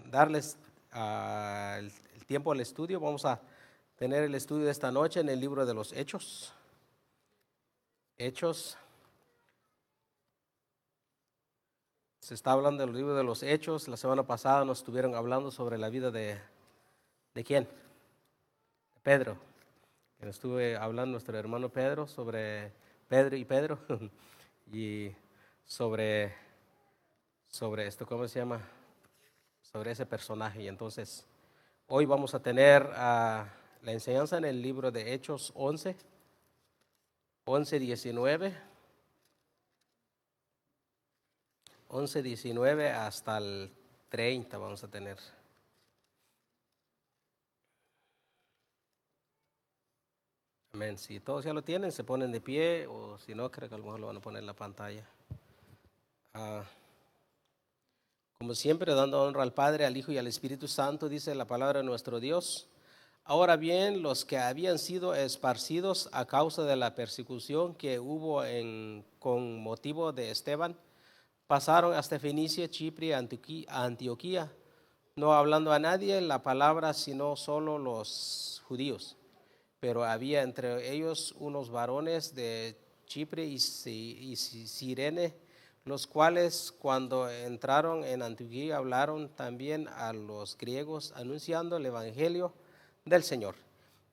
darles el tiempo al estudio. Vamos a tener el estudio de esta noche en el libro de los Hechos. Hechos. Se está hablando del libro de los Hechos. La semana pasada nos estuvieron hablando sobre la vida ¿de quién? De Pedro. Estuve hablando nuestro hermano Pedro sobre Pedro y Pedro y sobre esto, ¿cómo se llama? Sobre ese personaje. Y entonces hoy vamos a tener la enseñanza en el libro de Hechos 19 hasta el 30 vamos a tener. Amén. Si todos ya lo tienen, se ponen de pie, o si no, creo que a lo mejor lo van a poner en la pantalla. Ah, como siempre, dando honra al Padre, al Hijo y al Espíritu Santo, dice la palabra de nuestro Dios. Ahora bien, los que habían sido esparcidos a causa de la persecución que hubo con motivo de Esteban, pasaron hasta Fenicia, Chipre, Antioquía, no hablando a nadie la palabra, sino solo los judíos. Pero había entre ellos unos varones de Chipre y Cirene, los cuales cuando entraron en Antioquía hablaron también a los griegos, anunciando el evangelio del Señor.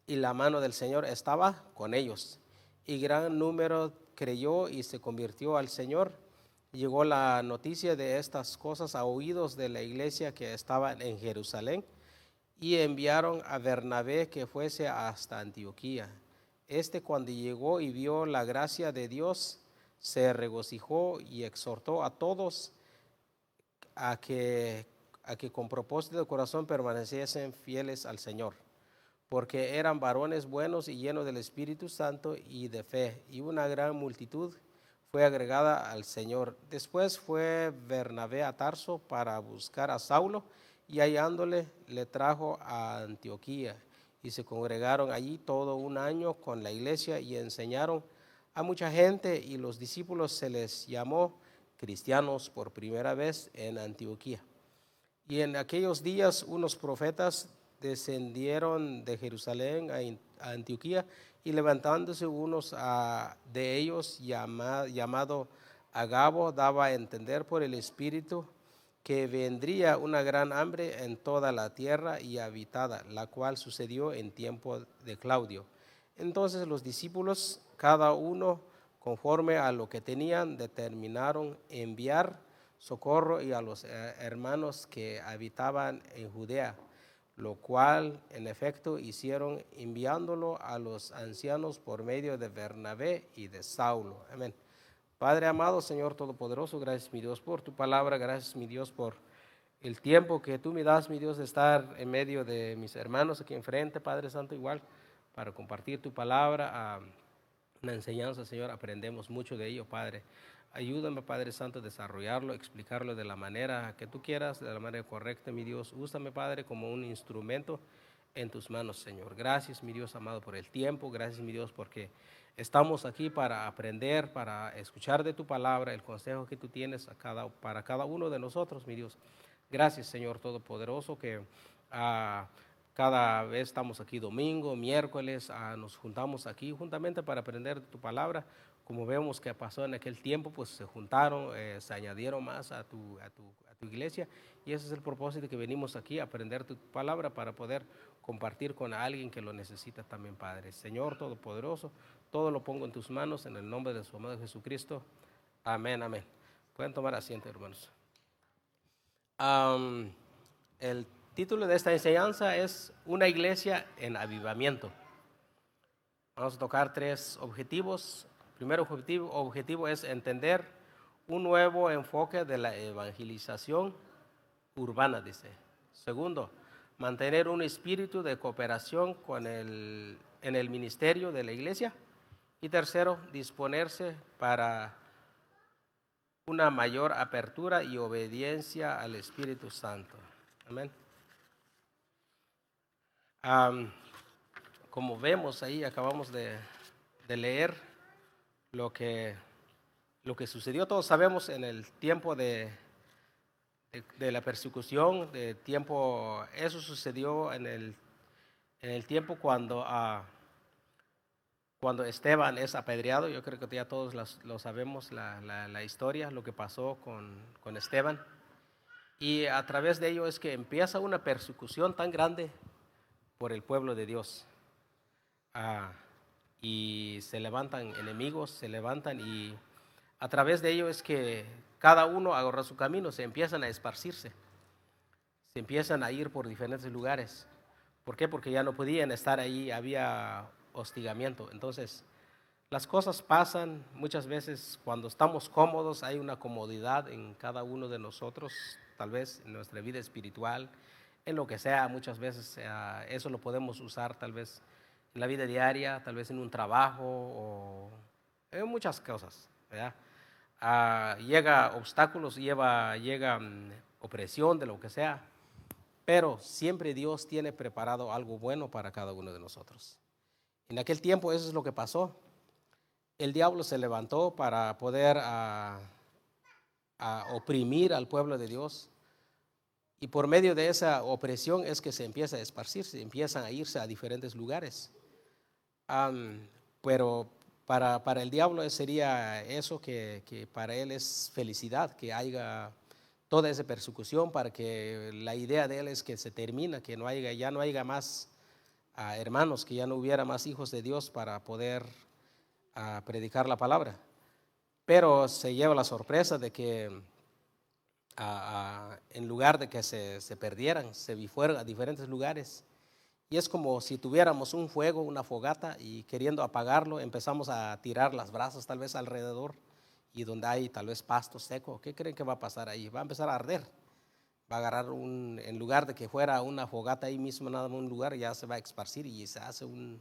Y la mano del Señor estaba con ellos. Y gran número creyó y se convirtió al Señor. Llegó la noticia de estas cosas a oídos de la iglesia que estaba en Jerusalén, y enviaron a Bernabé que fuese hasta Antioquía. Cuando llegó y vio la gracia de Dios, se regocijó y exhortó a todos a que, con propósito de corazón permaneciesen fieles al Señor, porque eran varones buenos y llenos del Espíritu Santo y de fe, y una gran multitud fue agregada al Señor. Después fue Bernabé a Tarso para buscar a Saulo, y hallándole le trajo a Antioquía, y se congregaron allí todo un año con la iglesia y enseñaron a mucha gente, y los discípulos se les llamó cristianos por primera vez en Antioquía. Y en aquellos días unos profetas descendieron de Jerusalén a Antioquía, y levantándose unos de ellos, llamado Agabo, daba a entender por el Espíritu que vendría una gran hambre en toda la tierra y habitada, la cual sucedió en tiempo de Claudio. Entonces los discípulos, cada uno conforme a lo que tenían, determinaron enviar socorro y a los hermanos que habitaban en Judea, lo cual en efecto hicieron, enviándolo a los ancianos por medio de Bernabé y de Saulo. Amén. Padre amado, Señor Todopoderoso, gracias mi Dios por tu palabra, gracias mi Dios por el tiempo que tú me das, mi Dios, de estar en medio de mis hermanos aquí enfrente, Padre Santo, igual, para compartir tu palabra. La enseñanza, Señor, aprendemos mucho de ello, Padre. Ayúdame, Padre Santo, a desarrollarlo, explicarlo de la manera que tú quieras, de la manera correcta, mi Dios. Úsame, Padre, como un instrumento en tus manos, Señor. Gracias, mi Dios amado, por el tiempo. Gracias, mi Dios, porque estamos aquí para aprender, para escuchar de tu palabra, el consejo que tú tienes para cada uno de nosotros, mi Dios. Gracias, Señor Todopoderoso, que cada vez estamos aquí domingo, miércoles, nos juntamos aquí juntamente para aprender tu palabra. Como vemos que pasó en aquel tiempo, pues se juntaron, se añadieron más a tu iglesia, y ese es el propósito que venimos aquí, a aprender tu palabra para poder compartir con alguien que lo necesita también, Padre. Señor Todopoderoso, todo lo pongo en tus manos en el nombre de su amado Jesucristo. Amén, amén. Pueden tomar asiento, hermanos. El título de esta enseñanza es Una iglesia en avivamiento. Vamos a tocar tres objetivos. El primer objetivo es entender un nuevo enfoque de la evangelización urbana, dice. Segundo, mantener un espíritu de cooperación en el ministerio de la iglesia. Y tercero, disponerse para una mayor apertura y obediencia al Espíritu Santo. Amén. Como vemos ahí, acabamos de leer lo que sucedió. Todos sabemos en el tiempo de de la persecución, de tiempo, eso sucedió en el tiempo cuando Esteban es apedreado. Yo creo que ya todos lo sabemos, la historia, lo que pasó con Esteban. Y a través de ello es que empieza una persecución tan grande por el pueblo de Dios. Ah, y se levantan enemigos, se levantan, y a través de ello es que cada uno agarra su camino, se empiezan a esparcirse, se empiezan a ir por diferentes lugares. ¿Por qué? Porque ya no podían estar ahí, había hostigamiento. Entonces, las cosas pasan muchas veces cuando estamos cómodos, hay una comodidad en cada uno de nosotros, tal vez en nuestra vida espiritual, en lo que sea. Muchas veces eso lo podemos usar tal vez en la vida diaria, tal vez en un trabajo o en muchas cosas, ¿verdad? Llega obstáculos, llega opresión de lo que sea, pero siempre Dios tiene preparado algo bueno para cada uno de nosotros. En aquel tiempo eso es lo que pasó. El diablo se levantó para poder a oprimir al pueblo de Dios, y por medio de esa opresión es que se empieza a esparcirse, empiezan a irse a diferentes lugares. Pero para el diablo sería eso, que para él es felicidad, que haya toda esa persecución, para que la idea de él es que se termina, que ya no haya más hermanos, que ya no hubiera más hijos de Dios para poder predicar la palabra. Pero se lleva la sorpresa de que en lugar de que se perdieran, se fueron a diferentes lugares. Y es como si tuviéramos un fuego, una fogata, y queriendo apagarlo empezamos a tirar las brasas tal vez alrededor, y donde hay tal vez pasto seco, ¿qué creen que va a pasar ahí? Va a empezar a arder, va a agarrar en lugar de que fuera una fogata ahí mismo, nada más un lugar, ya se va a esparcir y se hace un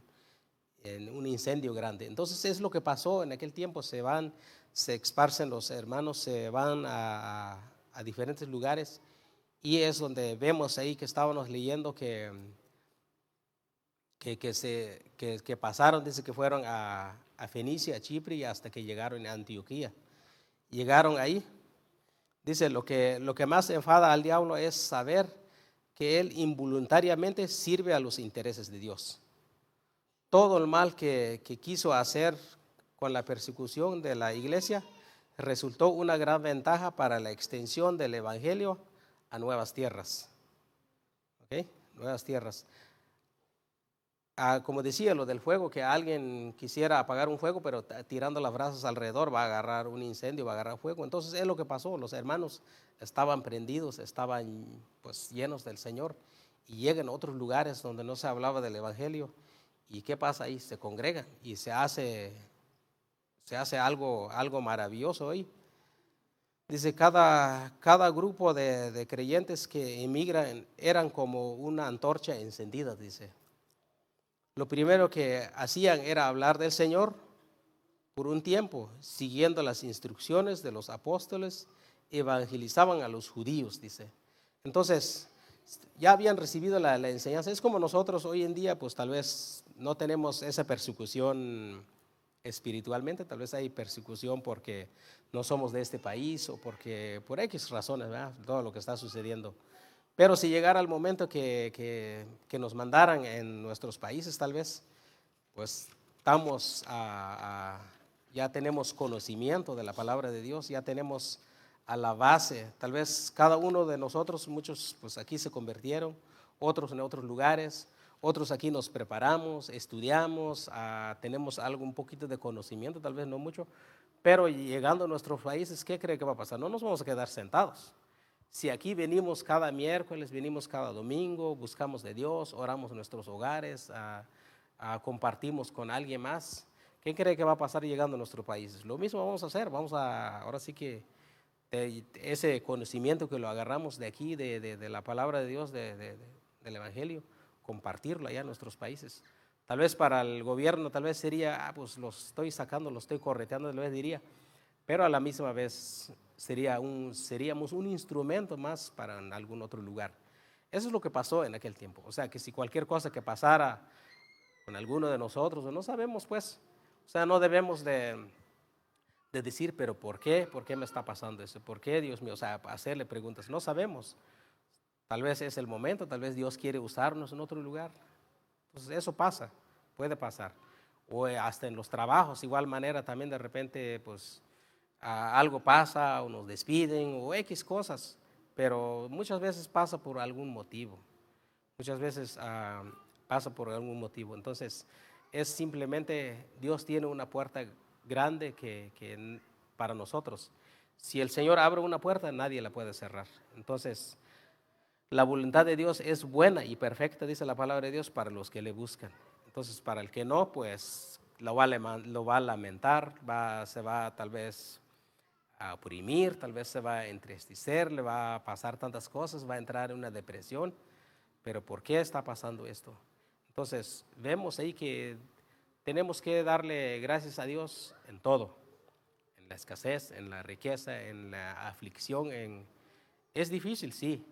incendio grande. Entonces es lo que pasó en aquel tiempo, se esparcen los hermanos, se van a diferentes lugares, y es donde vemos ahí que estábamos leyendo que pasaron, dice que fueron a Fenicia, a Chipre, y hasta que llegaron a Antioquía. Llegaron ahí, dice, lo que más enfada al diablo es saber que él involuntariamente sirve a los intereses de Dios. Todo el mal que quiso hacer con la persecución de la iglesia resultó una gran ventaja para la extensión del evangelio a nuevas tierras. ¿Ok? Nuevas tierras. Como decía, lo del fuego, que alguien quisiera apagar un fuego, pero tirando las brasas alrededor va a agarrar un incendio, va a agarrar fuego. Entonces es lo que pasó, los hermanos estaban prendidos, estaban pues llenos del Señor, y llegan a otros lugares donde no se hablaba del evangelio. ¿Y qué pasa ahí? Se congregan y se hace algo maravilloso ahí. Dice, cada grupo de creyentes que emigran eran como una antorcha encendida, dice. Lo primero que hacían era hablar del Señor por un tiempo, siguiendo las instrucciones de los apóstoles, evangelizaban a los judíos, dice. Entonces, ya habían recibido la enseñanza. Es como nosotros hoy en día, pues tal vez no tenemos esa persecución espiritualmente, tal vez hay persecución porque no somos de este país, o porque por X razones, ¿verdad? Todo lo que está sucediendo. Pero si llegara el momento que nos mandaran en nuestros países, tal vez, pues estamos ya tenemos conocimiento de la palabra de Dios, ya tenemos a la base. Tal vez cada uno de nosotros, muchos pues aquí se convirtieron, otros en otros lugares, otros aquí nos preparamos, estudiamos, tenemos algo, un poquito de conocimiento, tal vez no mucho, pero llegando a nuestros países, ¿qué cree que va a pasar? No nos vamos a quedar sentados. Si aquí venimos cada miércoles, venimos cada domingo, buscamos de Dios, oramos en nuestros hogares, compartimos con alguien más, ¿qué cree que va a pasar llegando a nuestros países? Lo mismo vamos a hacer, ahora sí que ese conocimiento que lo agarramos de aquí, de la palabra de Dios, del Evangelio, compartirlo allá en nuestros países. Tal vez para el gobierno, tal vez sería, pues los estoy sacando, los estoy correteando, tal vez diría, pero a la misma vez seríamos un instrumento más para en algún otro lugar. Eso es lo que pasó en aquel tiempo. O sea, que si cualquier cosa que pasara con alguno de nosotros, no sabemos pues, o sea, no debemos de de decir, pero ¿por qué? ¿Por qué me está pasando eso? ¿Por qué, Dios mío? O sea, hacerle preguntas. No sabemos. Tal vez es el momento, tal vez Dios quiere usarnos en otro lugar. Entonces eso pasa, puede pasar. O hasta en los trabajos, igual manera también de repente pues algo pasa o nos despiden o X cosas, pero muchas veces pasa por algún motivo. Muchas veces pasa por algún motivo. Entonces es simplemente Dios tiene una puerta grande para nosotros. Si el Señor abre una puerta, nadie la puede cerrar. Entonces la voluntad de Dios es buena y perfecta, dice la palabra de Dios, para los que le buscan. Entonces, para el que no, pues lo va a lamentar, se va tal vez a oprimir, tal vez se va a entristecer, le va a pasar tantas cosas, va a entrar en una depresión. Pero ¿por qué está pasando esto? Entonces, vemos ahí que tenemos que darle gracias a Dios en todo, en la escasez, en la riqueza, en la aflicción. Es difícil, sí,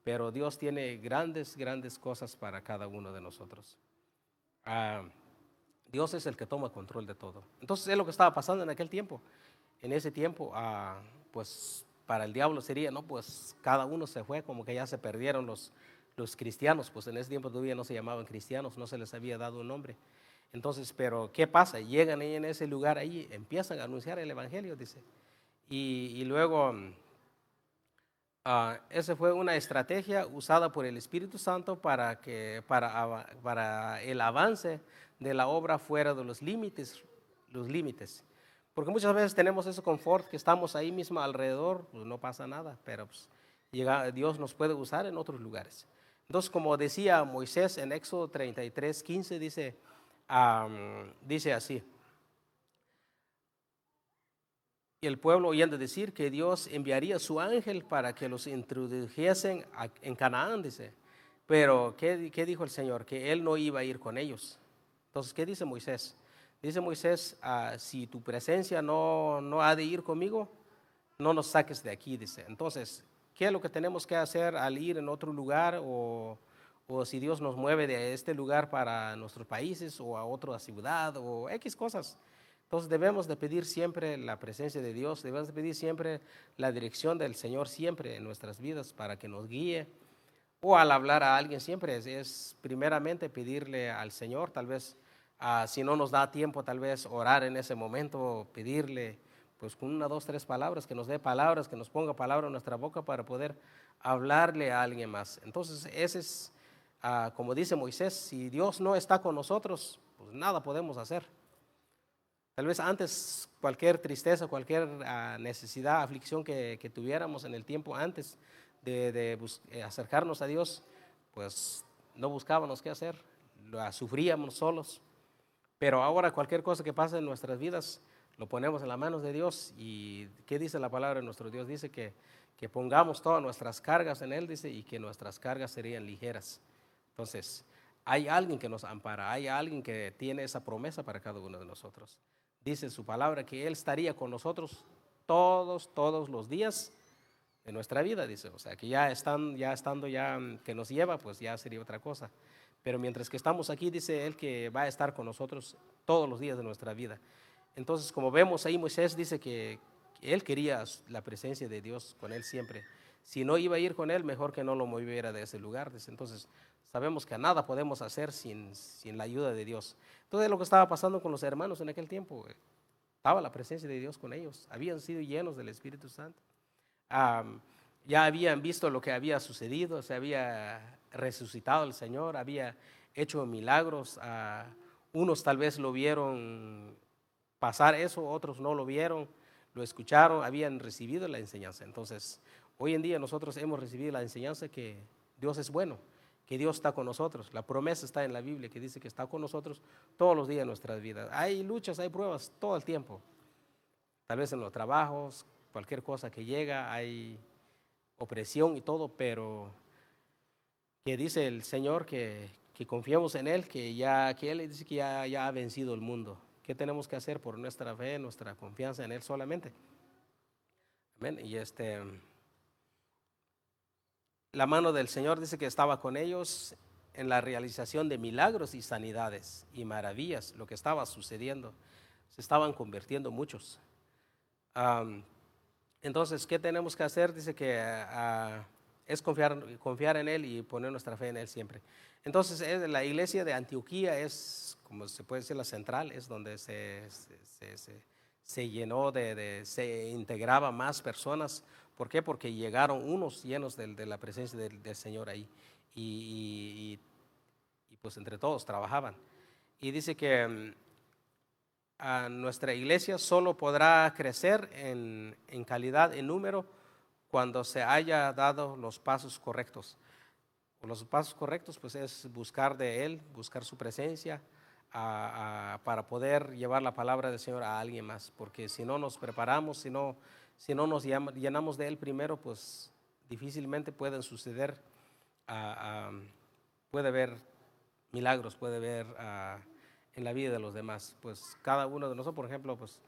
pero Dios tiene grandes, grandes cosas para cada uno de nosotros. Dios es el que toma control de todo. Entonces es lo que estaba pasando en aquel tiempo. En ese tiempo, pues para el diablo sería, no, pues cada uno se fue, como que ya se perdieron los cristianos, pues en ese tiempo todavía no se llamaban cristianos, no se les había dado un nombre. Entonces, pero ¿qué pasa? Llegan ahí en ese lugar, ahí empiezan a anunciar el evangelio, dice. Y luego esa fue una estrategia usada por el Espíritu Santo para el avance de la obra fuera de los límites, los límites. Porque muchas veces tenemos ese confort que estamos ahí mismo alrededor, pues no pasa nada, pero pues, Dios nos puede usar en otros lugares. Entonces, como decía Moisés en Éxodo 33:15, dice así: y el pueblo oyendo decir que Dios enviaría su ángel para que los introdujesen en Canaán, dice. Pero, ¿qué dijo el Señor? Que Él no iba a ir con ellos. Entonces, ¿qué dice Moisés? Dice Moisés, si tu presencia no ha de ir conmigo, no nos saques de aquí, dice. Entonces, ¿qué es lo que tenemos que hacer al ir en otro lugar o si Dios nos mueve de este lugar para nuestros países o a otra ciudad o X cosas? Entonces debemos de pedir siempre la presencia de Dios, debemos de pedir siempre la dirección del Señor siempre en nuestras vidas para que nos guíe. O al hablar a alguien siempre es primeramente pedirle al Señor, tal vez si no nos da tiempo, tal vez orar en ese momento, pedirle pues con una, dos, tres palabras, que nos dé palabras, que nos ponga palabra en nuestra boca para poder hablarle a alguien más. Entonces ese es, como dice Moisés, si Dios no está con nosotros, pues nada podemos hacer. Tal vez antes cualquier tristeza, cualquier necesidad, aflicción que tuviéramos en el tiempo antes de acercarnos a Dios, pues no buscábamos qué hacer, sufríamos solos. Pero ahora cualquier cosa que pase en nuestras vidas, lo ponemos en las manos de Dios. ¿Y qué dice la palabra de nuestro Dios? Dice que pongamos todas nuestras cargas en Él, dice, y que nuestras cargas serían ligeras. Entonces, hay alguien que nos ampara, hay alguien que tiene esa promesa para cada uno de nosotros. Dice su palabra que Él estaría con nosotros todos los días de nuestra vida, dice. O sea, que ya estando que nos lleva, pues ya sería otra cosa. Pero mientras que estamos aquí, dice Él que va a estar con nosotros todos los días de nuestra vida. Entonces, como vemos ahí, Moisés dice que él quería la presencia de Dios con él siempre. Si no iba a ir con él, mejor que no lo moviera de ese lugar. Dice. Entonces, sabemos que nada podemos hacer sin la ayuda de Dios. Entonces, lo que estaba pasando con los hermanos en aquel tiempo, estaba la presencia de Dios con ellos. Habían sido llenos del Espíritu Santo. Ya habían visto lo que había sucedido, se había resucitado el Señor, había hecho milagros. Unos tal vez lo vieron pasar eso, otros no lo vieron, lo escucharon, habían recibido la enseñanza. Entonces, hoy en día nosotros hemos recibido la enseñanza que Dios es bueno, que Dios está con nosotros. La promesa está en la Biblia que dice que está con nosotros todos los días de nuestras vidas. Hay luchas, hay pruebas todo el tiempo. Tal vez en los trabajos, cualquier cosa que llega, hay opresión y todo, pero que dice el Señor que confiemos en Él, que Él dice que ya ha vencido el mundo. ¿Qué tenemos que hacer por nuestra fe, nuestra confianza en Él solamente? Amén. Y la mano del Señor dice que estaba con ellos en la realización de milagros y sanidades y maravillas, lo que estaba sucediendo. Se estaban convirtiendo muchos. Am, entonces, ¿qué tenemos que hacer? Dice que es confiar en Él y poner nuestra fe en Él siempre. Entonces, la iglesia de Antioquía es, como se puede decir, la central, es donde se llenó se integraba más personas. ¿Por qué? Porque llegaron unos llenos de la presencia del Señor ahí. Y, y- y, pues entre todos trabajaban. Y dice que nuestra iglesia solo podrá crecer en calidad, en número, cuando se haya dado los pasos correctos. Los pasos correctos pues es buscar de Él, buscar su presencia para poder llevar la palabra del Señor a alguien más, porque si no nos preparamos, si no nos llenamos de Él primero, pues difícilmente pueden suceder, ah, ah, puede haber milagros, puede haber en la vida de los demás. Pues cada uno de nosotros, por ejemplo, pues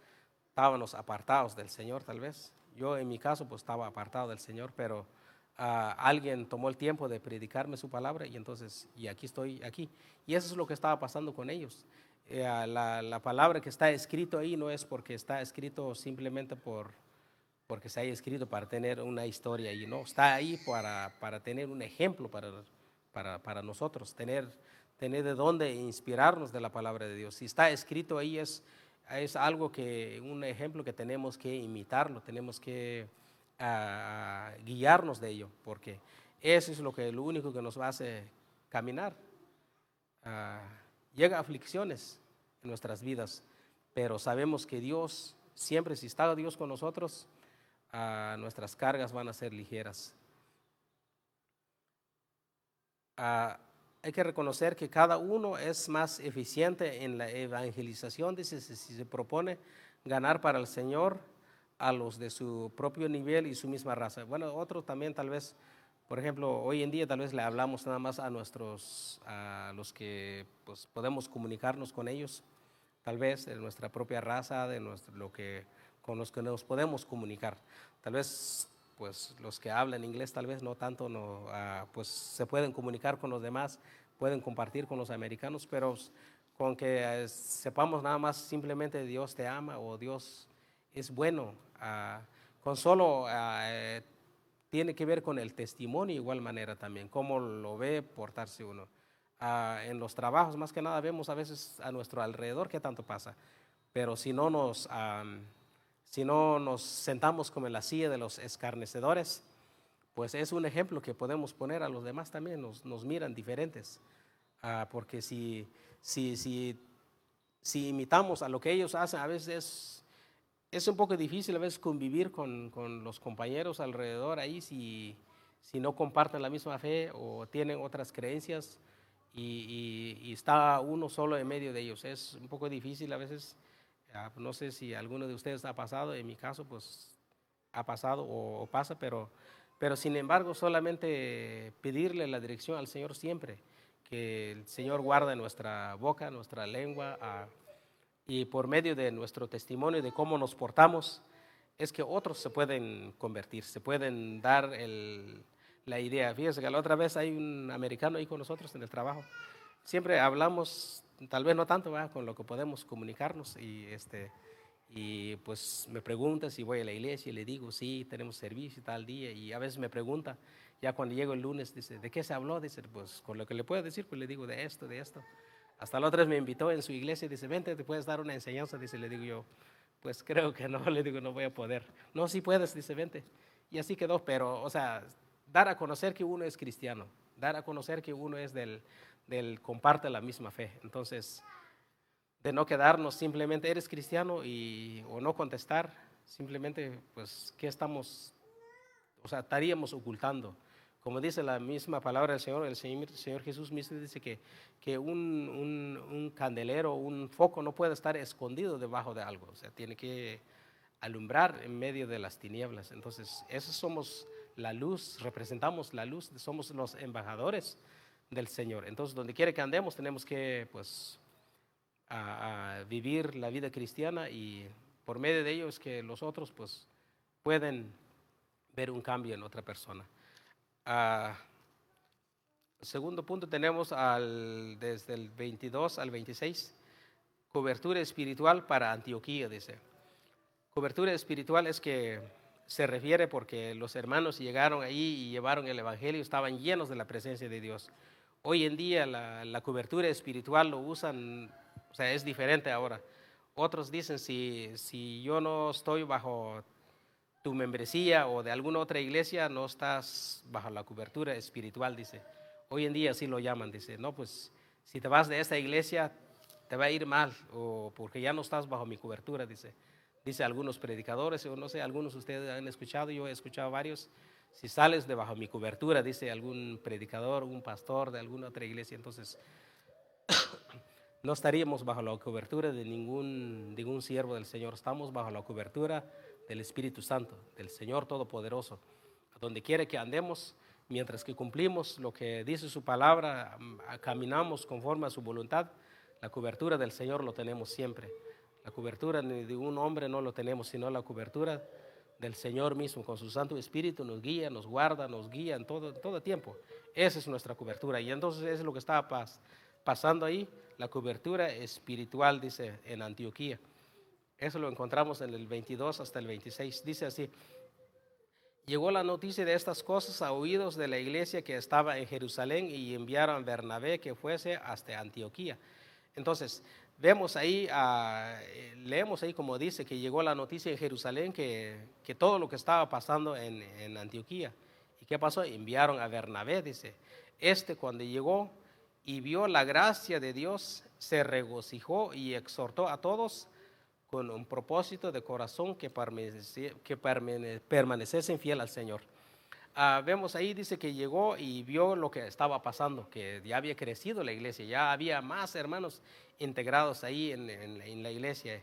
estábamos apartados del Señor tal vez. Yo en mi caso pues estaba apartado del Señor, pero alguien tomó el tiempo de predicarme su palabra y entonces, y aquí estoy aquí. Y eso es lo que estaba pasando con ellos. La palabra que está escrito ahí no es porque está escrito simplemente porque se haya escrito para tener una historia y no, está ahí para tener un ejemplo para nosotros, tener de dónde inspirarnos de la palabra de Dios. Si está escrito ahí es algo un ejemplo que tenemos que imitarlo, tenemos que guiarnos de ello, porque eso es lo único que nos hace caminar. Ah, llega aflicciones en nuestras vidas, pero sabemos que Dios, siempre si está Dios con nosotros, nuestras cargas van a ser ligeras. Ah, hay que reconocer que cada uno es más eficiente en la evangelización, dice, si se propone ganar para el Señor a los de su propio nivel y su misma raza. Bueno, otro también tal vez, por ejemplo, hoy en día tal vez le hablamos nada más a los que pues, podemos comunicarnos con ellos, tal vez de nuestra propia raza, con los que nos podemos comunicar. Tal vez pues los que hablan inglés tal vez no tanto, no, pues se pueden comunicar con los demás, pueden compartir con los americanos, pero con que sepamos nada más simplemente Dios te ama o Dios es bueno, con solo tiene que ver con el testimonio de igual manera también, cómo lo ve portarse uno. En los trabajos más que nada vemos a veces a nuestro alrededor qué tanto pasa, pero si no nos sentamos como en la silla de los escarnecedores, pues es un ejemplo que podemos poner a los demás también, nos miran diferentes. Porque si, si, si imitamos a lo que ellos hacen, a veces es un poco difícil a veces convivir con los compañeros alrededor ahí si no comparten la misma fe o tienen otras creencias y está uno solo en medio de ellos. Es un poco difícil a veces. No sé si alguno de ustedes ha pasado, en mi caso pues ha pasado o pasa, pero sin embargo solamente pedirle la dirección al Señor siempre, que el Señor guarde nuestra boca, nuestra lengua, y por medio de nuestro testimonio de cómo nos portamos, es que otros se pueden convertir, se pueden dar la idea. Fíjese que la otra vez hay un americano ahí con nosotros en el trabajo. Siempre hablamos, tal vez no tanto, ¿verdad?, con lo que podemos comunicarnos y pues me pregunta si voy a la iglesia y le digo, sí, tenemos servicio tal día y a veces me pregunta, ya cuando llego el lunes, dice, ¿de qué se habló? Dice, pues con lo que le puedo decir, pues le digo de esto, de esto. Hasta la otra vez me invitó en su iglesia y dice, vente, te puedes dar una enseñanza, dice, le digo yo, pues creo que no, le digo, no voy a poder. No, sí puedes, dice, vente. Y así quedó, pero, o sea, dar a conocer que uno es cristiano, dar a conocer que uno es comparte la misma fe. Entonces, de no quedarnos simplemente, eres cristiano o no contestar, simplemente, pues, ¿qué estamos, o sea, estaríamos ocultando? Como dice la misma palabra del Señor, el Señor Jesús mismo dice que un candelero, un foco no puede estar escondido debajo de algo, o sea, tiene que alumbrar en medio de las tinieblas. Entonces, esos somos la luz, representamos la luz, somos los embajadores del Señor. Entonces, donde quiera que andemos, tenemos que, pues, a vivir la vida cristiana y por medio de ello es que los otros, pues, pueden ver un cambio en otra persona. Ah, segundo punto tenemos desde el 22 al 26, cobertura espiritual para Antioquía, dice. Cobertura espiritual es que se refiere porque los hermanos llegaron ahí y llevaron el evangelio, estaban llenos de la presencia de Dios. Hoy en día la cobertura espiritual lo usan, o sea, es diferente ahora. Otros dicen, si yo no estoy bajo tu membresía o de alguna otra iglesia, no estás bajo la cobertura espiritual, dice. Hoy en día así lo llaman, dice, no, pues si te vas de esta iglesia te va a ir mal, o porque ya no estás bajo mi cobertura, dice. Dice algunos predicadores, o no sé, algunos de ustedes han escuchado, yo he escuchado varios, si sales de bajo mi cobertura, dice algún predicador, un pastor de alguna otra iglesia, entonces no estaríamos bajo la cobertura de ningún siervo del Señor, estamos bajo la cobertura del Espíritu Santo, del Señor Todopoderoso. A donde quiere que andemos, mientras que cumplimos lo que dice su palabra, caminamos conforme a su voluntad, la cobertura del Señor lo tenemos siempre. La cobertura ni de un hombre no lo tenemos, sino la cobertura del Señor mismo, con su Santo Espíritu nos guía, nos guarda, nos guía en todo tiempo. Esa es nuestra cobertura. Y entonces eso es lo que estaba pasando ahí, la cobertura espiritual, dice, en Antioquía. Eso lo encontramos en el 22 hasta el 26. Dice así: llegó la noticia de estas cosas a oídos de la iglesia que estaba en Jerusalén y enviaron a Bernabé que fuese hasta Antioquía. Entonces, vemos ahí, leemos ahí como dice que llegó la noticia en Jerusalén que todo lo que estaba pasando en Antioquía. ¿Y qué pasó? Enviaron a Bernabé, dice. Cuando llegó y vio la gracia de Dios, se regocijó y exhortó a todos con un propósito de corazón que permaneciesen fiel al Señor. Vemos ahí, dice que llegó y vio lo que estaba pasando, que ya había crecido la iglesia, ya había más hermanos integrados ahí en la iglesia.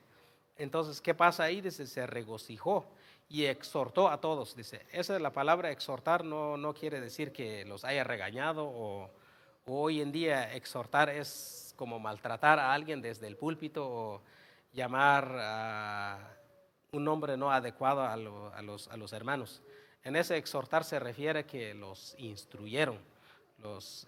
Entonces, ¿qué pasa ahí? Dice, se regocijó y exhortó a todos. Dice, esa es la palabra exhortar, no quiere decir que los haya regañado o hoy en día exhortar es como maltratar a alguien desde el púlpito o llamar a un nombre no adecuado a los hermanos. En ese exhortar se refiere que los instruyeron, los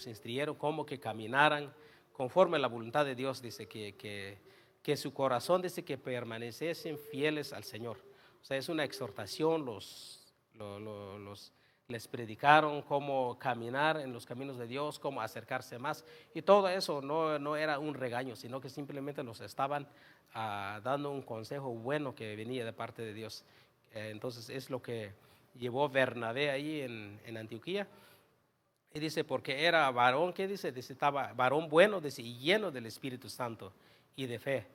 instruyeron como que caminaran conforme a la voluntad de Dios, dice que su corazón, dice que permaneciesen fieles al Señor. O sea, es una exhortación, les predicaron cómo caminar en los caminos de Dios, cómo acercarse más, y todo eso no era un regaño, sino que simplemente los estaban dando un consejo bueno que venía de parte de Dios. Entonces es lo que llevó Bernabé ahí en Antioquía. Y dice, porque era varón, ¿qué dice? Dice, estaba varón bueno, dice, y lleno del Espíritu Santo y de fe.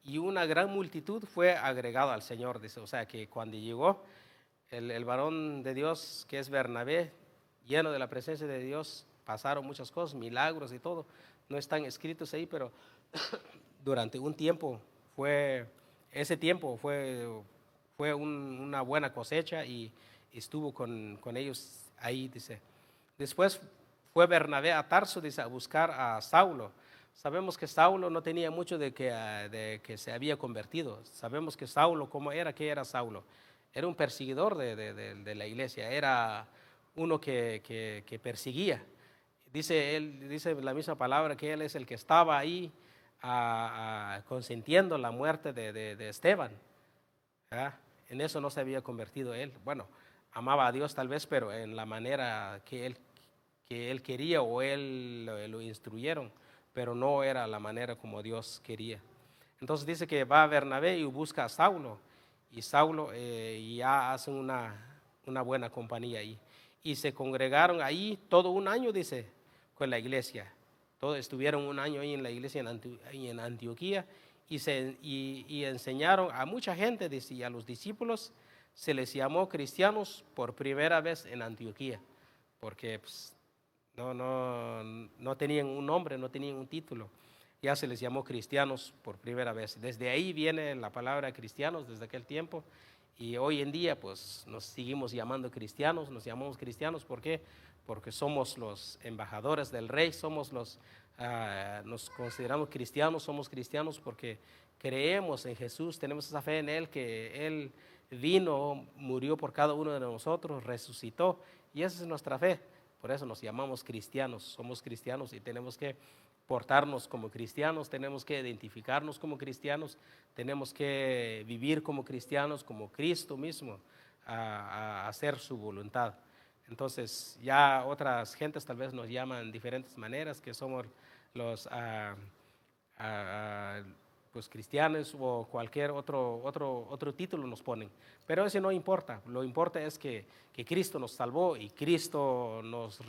Y una gran multitud fue agregado al Señor, dice. O sea, que cuando llegó el varón de Dios, que es Bernabé, lleno de la presencia de Dios, pasaron muchas cosas, milagros y todo. No están escritos ahí, pero durante un tiempo ese tiempo fue una buena cosecha y estuvo con ellos ahí, dice. Después fue Bernabé a Tarso, dice, a buscar a Saulo. Sabemos que Saulo no tenía mucho de que se había convertido. Sabemos que Saulo, ¿cómo era? ¿Qué era Saulo? Era un perseguidor de la iglesia, era uno que perseguía. Dice la misma palabra que él es el que estaba ahí consentiendo la muerte de Esteban. ¿Verdad? En eso no se había convertido él. Bueno, amaba a Dios tal vez, pero en la manera que él quería o él lo instruyeron, pero no era la manera como Dios quería. Entonces dice que va a Bernabé y busca a Saulo, y Saulo ya hacen una buena compañía ahí. Y se congregaron ahí todo un año, dice, con la iglesia. Todos estuvieron un año ahí en la iglesia en Antioquía y enseñaron a mucha gente, dice, y a los discípulos se les llamó cristianos por primera vez en Antioquía, porque pues, no tenían un nombre, no tenían un título. Ya se les llamó cristianos por primera vez. Desde ahí viene la palabra cristianos, desde aquel tiempo. Y hoy en día, pues, nos seguimos llamando cristianos. Nos llamamos cristianos, ¿por qué? Porque somos los embajadores del Rey, nos consideramos cristianos, somos cristianos porque creemos en Jesús, tenemos esa fe en Él, que Él vino, murió por cada uno de nosotros, resucitó, y esa es nuestra fe. Por eso nos llamamos cristianos, somos cristianos y tenemos que portarnos como cristianos, tenemos que identificarnos como cristianos, tenemos que vivir como cristianos, como Cristo mismo, a hacer su voluntad. Entonces, ya otras gentes tal vez nos llaman de diferentes maneras, que somos los ah, pues cristianos o cualquier otro título nos ponen. Pero eso no importa, lo importa es que Cristo nos salvó y Cristo nos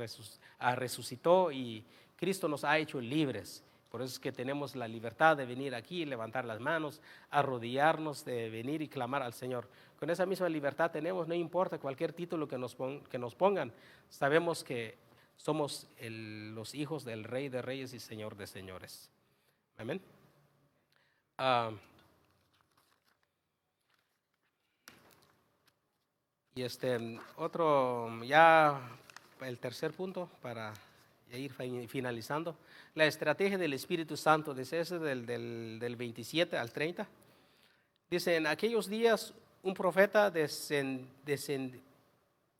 resucitó y Cristo nos ha hecho libres. Por eso es que tenemos la libertad de venir aquí, levantar las manos, arrodillarnos, de venir y clamar al Señor. Con esa misma libertad tenemos, no importa cualquier título que nos pongan, sabemos que somos los hijos del Rey de Reyes y Señor de Señores. Amén. Ah, y otro, ya el tercer punto para ir finalizando, la estrategia del Espíritu Santo, dice ese del 27 al 30. Dice, en aquellos días un profeta en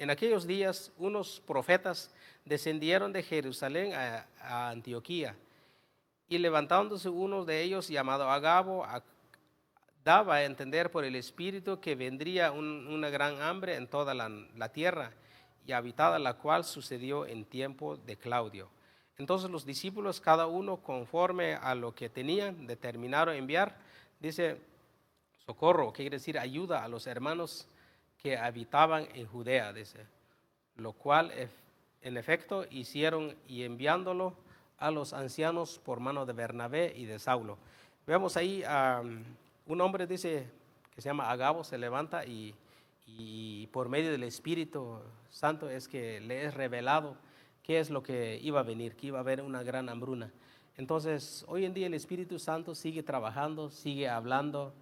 aquellos días unos profetas descendieron de Jerusalén a Antioquía, y levantándose uno de ellos llamado Agabo, daba a entender por el Espíritu que vendría una gran hambre en toda la tierra, y habitada la cual sucedió en tiempo de Claudio. Entonces los discípulos, cada uno conforme a lo que tenían, determinaron enviar, dice, socorro, que quiere decir ayuda a los hermanos que habitaban en Judea, dice, lo cual en efecto hicieron, y enviándolo a los ancianos por mano de Bernabé y de Saulo. Vemos ahí un hombre, dice, que se llama Agabo, se levanta y por medio del Espíritu Santo es que le es revelado qué es lo que iba a venir, que iba a haber una gran hambruna. Entonces, hoy en día el Espíritu Santo sigue trabajando, sigue hablando,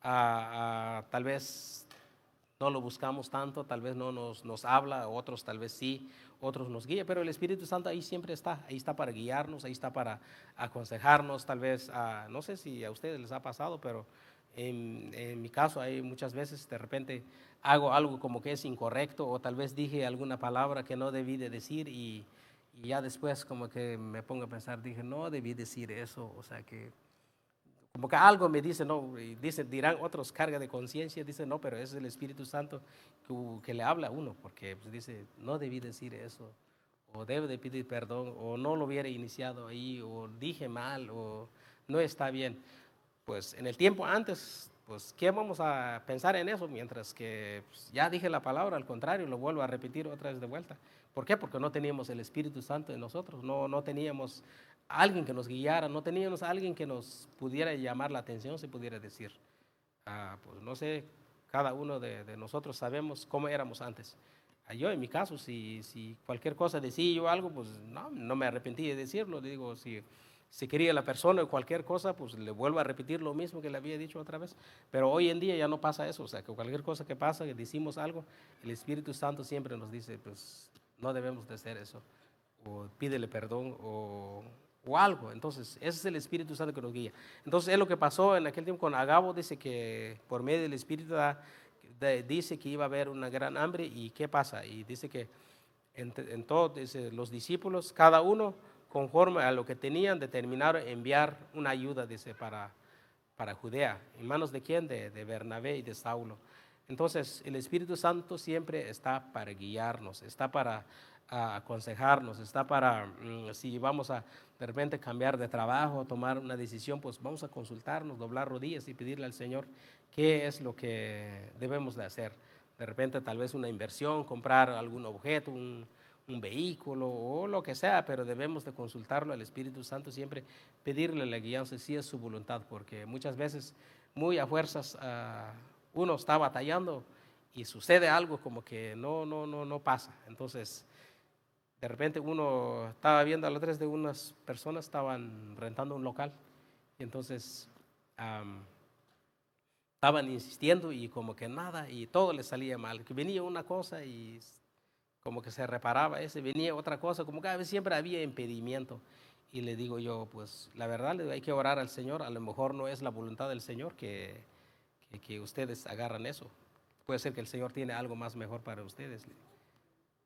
tal vez no lo buscamos tanto, tal vez no nos habla, otros tal vez sí, otros nos guía, pero el Espíritu Santo ahí siempre está, ahí está para guiarnos, ahí está para aconsejarnos, tal vez, no sé si a ustedes les ha pasado, pero en mi caso hay muchas veces de repente hago algo como que es incorrecto o tal vez dije alguna palabra que no debí de decir y ya después como que me pongo a pensar, dije, no debí decir eso, o sea que como que algo me dice, no, y dirán otros, carga de conciencia, dice, no, pero es el Espíritu Santo que le habla a uno, porque pues, dice, no debí decir eso, o debe de pedir perdón, o no lo hubiera iniciado ahí, o dije mal, o no está bien. Pues en el tiempo antes, pues, ¿qué vamos a pensar en eso? Mientras que pues, ya dije la palabra, al contrario, lo vuelvo a repetir otra vez de vuelta. ¿Por qué? Porque no teníamos el Espíritu Santo en nosotros, no teníamos alguien que nos guiara, no teníamos alguien que nos pudiera llamar la atención, se pudiera decir. Pues no sé, cada uno de nosotros sabemos cómo éramos antes. Yo en mi caso, si cualquier cosa decía yo algo, pues no me arrepentí de decirlo. Digo, si quería la persona o cualquier cosa, pues le vuelvo a repetir lo mismo que le había dicho otra vez. Pero hoy en día ya no pasa eso, o sea, que cualquier cosa que pasa, que decimos algo, el Espíritu Santo siempre nos dice, pues no debemos de hacer eso, o pídele perdón, o algo. Entonces, ese es el Espíritu Santo que nos guía. Entonces, es lo que pasó en aquel tiempo con Agabo, dice que por medio del Espíritu dice que iba a haber una gran hambre, y ¿qué pasa? Y dice que en todos los discípulos, cada uno conforme a lo que tenían, determinaron enviar una ayuda, dice, para Judea. ¿En manos de quién? De Bernabé y de Saulo. Entonces, el Espíritu Santo siempre está para guiarnos, está para aconsejarnos, está para, si vamos a de repente cambiar de trabajo, tomar una decisión, pues vamos a consultarnos, doblar rodillas y pedirle al Señor qué es lo que debemos de hacer. De repente tal vez una inversión, comprar algún objeto, un vehículo o lo que sea, pero debemos de consultarlo al Espíritu Santo, siempre pedirle la guianza si es su voluntad, porque muchas veces muy a fuerzas uno está batallando y sucede algo como que no pasa. Entonces, de repente uno estaba viendo a las tres de unas personas, estaban rentando un local, y entonces estaban insistiendo y como que nada, y todo les salía mal, que venía una cosa y como que se reparaba ese, venía otra cosa, como que siempre había impedimento. Y le digo yo, pues la verdad le digo, hay que orar al Señor, a lo mejor no es la voluntad del Señor que ustedes agarran eso. Puede ser que el Señor tiene algo más mejor para ustedes.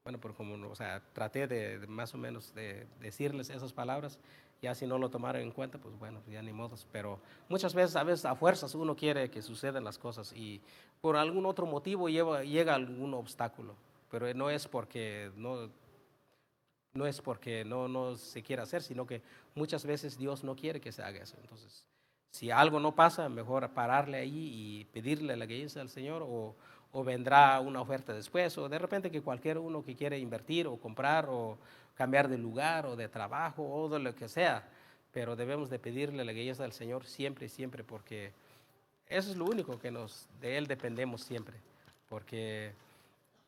Bueno, pero como, o sea, traté de más o menos de decirles esas palabras, ya si no lo tomaron en cuenta, pues bueno, ya ni modos. Pero muchas veces, a veces a fuerzas uno quiere que sucedan las cosas y por algún otro motivo llega algún obstáculo, pero no es porque no se quiera hacer, sino que muchas veces Dios no quiere que se haga eso. Entonces, si algo no pasa, mejor pararle ahí y pedirle la guía al Señor o vendrá una oferta después, o de repente que cualquier uno que quiere invertir o comprar o cambiar de lugar o de trabajo o de lo que sea, pero debemos de pedirle la guía al Señor siempre, siempre, porque eso es lo único que de Él dependemos siempre, porque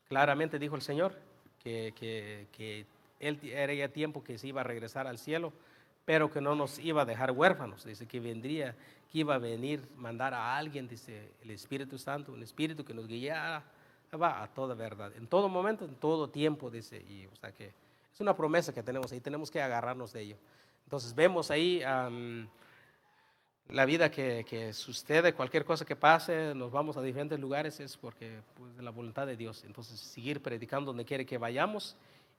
claramente dijo el Señor que Él era ya tiempo que se iba a regresar al cielo, pero que no nos iba a dejar huérfanos. Dice que vendría, que iba a venir, mandar a alguien, dice el Espíritu Santo, un Espíritu que nos guiara a toda verdad, en todo momento, en todo tiempo, dice. Y, o sea que es una promesa que tenemos ahí, tenemos que agarrarnos de ello. Entonces vemos ahí la vida que sucede, cualquier cosa que pase, nos vamos a diferentes lugares, es porque pues, de la voluntad de Dios. Entonces, seguir predicando donde quiere que vayamos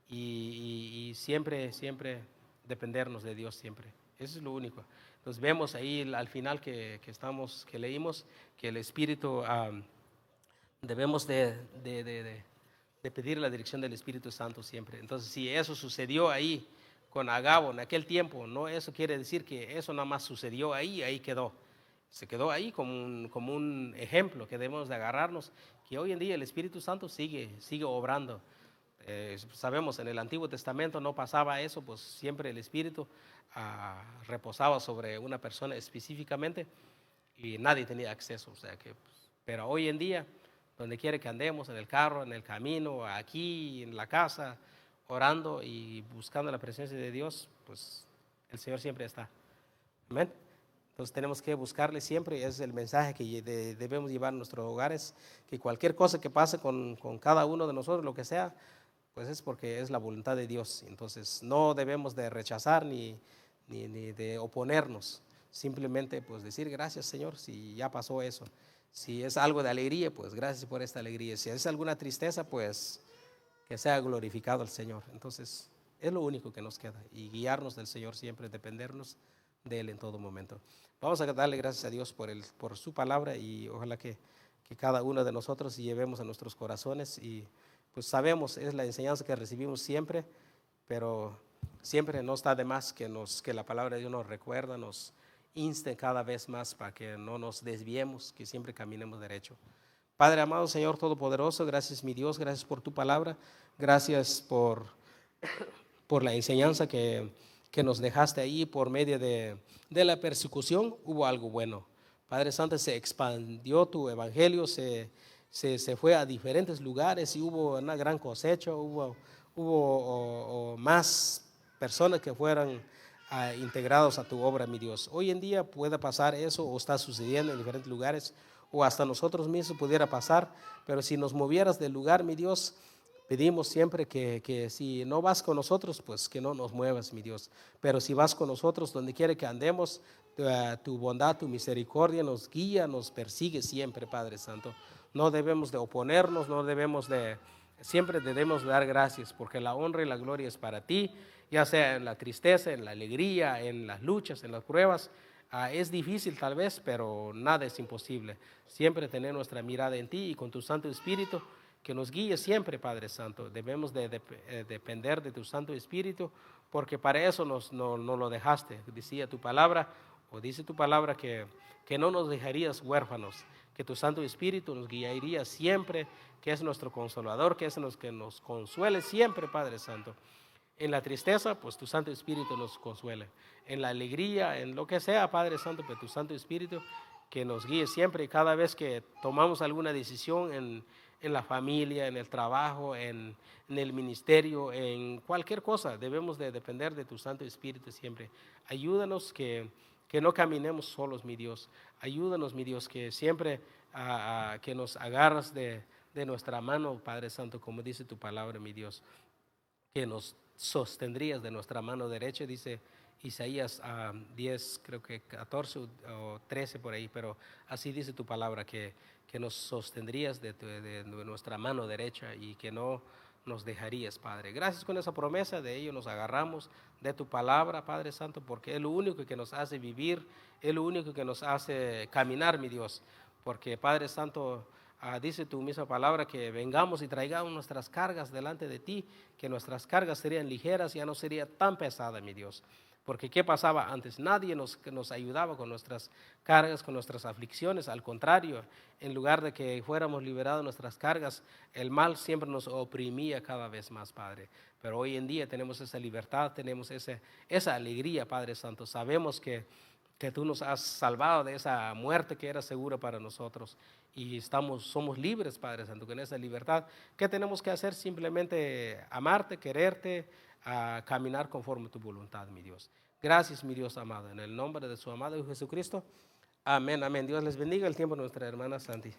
y siempre, siempre dependernos de Dios, siempre. Eso es lo único. Entonces, vemos ahí al final que leímos, que el Espíritu, debemos de pedir la dirección del Espíritu Santo siempre. Entonces, si eso sucedió ahí con Agabo en aquel tiempo, no eso quiere decir que eso nada más sucedió ahí quedó. Se quedó ahí como un ejemplo que debemos de agarrarnos, que hoy en día el Espíritu Santo sigue obrando. Sabemos, en el Antiguo Testamento no pasaba eso, pues siempre el Espíritu reposaba sobre una persona específicamente y nadie tenía acceso. O sea que, pues, pero hoy en día, donde quiera que andemos, en el carro, en el camino, aquí, en la casa, orando y buscando la presencia de Dios, pues el Señor siempre está. Amén. Entonces tenemos que buscarle siempre, y ese es el mensaje que debemos llevar a nuestros hogares, que cualquier cosa que pase con cada uno de nosotros, lo que sea, pues es porque es la voluntad de Dios. Entonces no debemos de rechazar ni de oponernos, simplemente pues decir gracias Señor si ya pasó eso. Si es algo de alegría, pues gracias por esta alegría. Si es alguna tristeza, pues que sea glorificado el Señor. Entonces es lo único que nos queda y guiarnos del Señor siempre, dependernos de Él en todo momento. Vamos a darle gracias a Dios por su palabra y ojalá que cada uno de nosotros llevemos a nuestros corazones y pues sabemos, es la enseñanza que recibimos siempre, pero siempre no está de más que la palabra de Dios nos recuerda, nos inste cada vez más para que no nos desviemos, que siempre caminemos derecho. Padre amado, Señor Todopoderoso, gracias mi Dios, gracias por tu palabra, gracias por la enseñanza que nos dejaste ahí por medio de la persecución, hubo algo bueno. Padre Santo, se expandió tu evangelio, se fue a diferentes lugares y hubo una gran cosecha, hubo más personas que fueran integrados a tu obra, mi Dios. Hoy en día puede pasar eso o está sucediendo en diferentes lugares o hasta nosotros mismos pudiera pasar, pero si nos movieras del lugar, mi Dios, pedimos siempre que si no vas con nosotros, pues que no nos muevas, mi Dios. Pero si vas con nosotros, donde quiera que andemos, tu bondad, tu misericordia nos guía, nos persigue siempre, Padre Santo. No debemos de oponernos, siempre debemos dar gracias, porque la honra y la gloria es para ti, ya sea en la tristeza, en la alegría, en las luchas, en las pruebas. Es difícil tal vez, pero nada es imposible. Siempre tener nuestra mirada en ti y con tu Santo Espíritu que nos guíe siempre, Padre Santo. Debemos de depender de tu Santo Espíritu, porque para eso nos lo dejaste. Decía tu palabra, o dice tu palabra, que no nos dejarías huérfanos, que tu Santo Espíritu nos guiaría siempre, que es nuestro consolador, que es que nos consuele siempre, Padre Santo. En la tristeza, pues tu Santo Espíritu nos consuele. En la alegría, en lo que sea, Padre Santo, pues tu Santo Espíritu que nos guíe siempre y cada vez que tomamos alguna decisión en la familia, en el trabajo, en el ministerio, en cualquier cosa, debemos de depender de tu Santo Espíritu siempre. Ayúdanos que no caminemos solos, mi Dios. Ayúdanos, mi Dios, que siempre que nos agarras de nuestra mano, Padre Santo, como dice tu palabra, mi Dios, que nos sostendrías de nuestra mano derecha, dice Isaías 10, creo que 14 o 13 por ahí, pero así dice tu palabra, que nos sostendrías de nuestra mano derecha y que no nos dejarías, Padre. Gracias con esa promesa, de ello nos agarramos, de tu palabra, Padre Santo, porque es lo único que nos hace vivir, es lo único que nos hace caminar, mi Dios. Porque, Padre Santo, dice tu misma palabra que vengamos y traigamos nuestras cargas delante de ti, que nuestras cargas serían ligeras, ya no sería tan pesada, mi Dios. Porque ¿qué pasaba antes? Nadie nos ayudaba con nuestras cargas, con nuestras aflicciones. Al contrario, en lugar de que fuéramos liberados de nuestras cargas, el mal siempre nos oprimía cada vez más, Padre. Pero hoy en día tenemos esa libertad, tenemos esa alegría, Padre Santo. Sabemos que tú nos has salvado de esa muerte que era segura para nosotros. Y somos libres, Padre Santo, con esa libertad. ¿Qué tenemos que hacer? Simplemente amarte, quererte, caminar conforme a tu voluntad, mi Dios. Gracias, mi Dios amado, en el nombre de su amado Hijo Jesucristo. Amén, amén. Dios les bendiga. El tiempo de nuestra hermana Santi.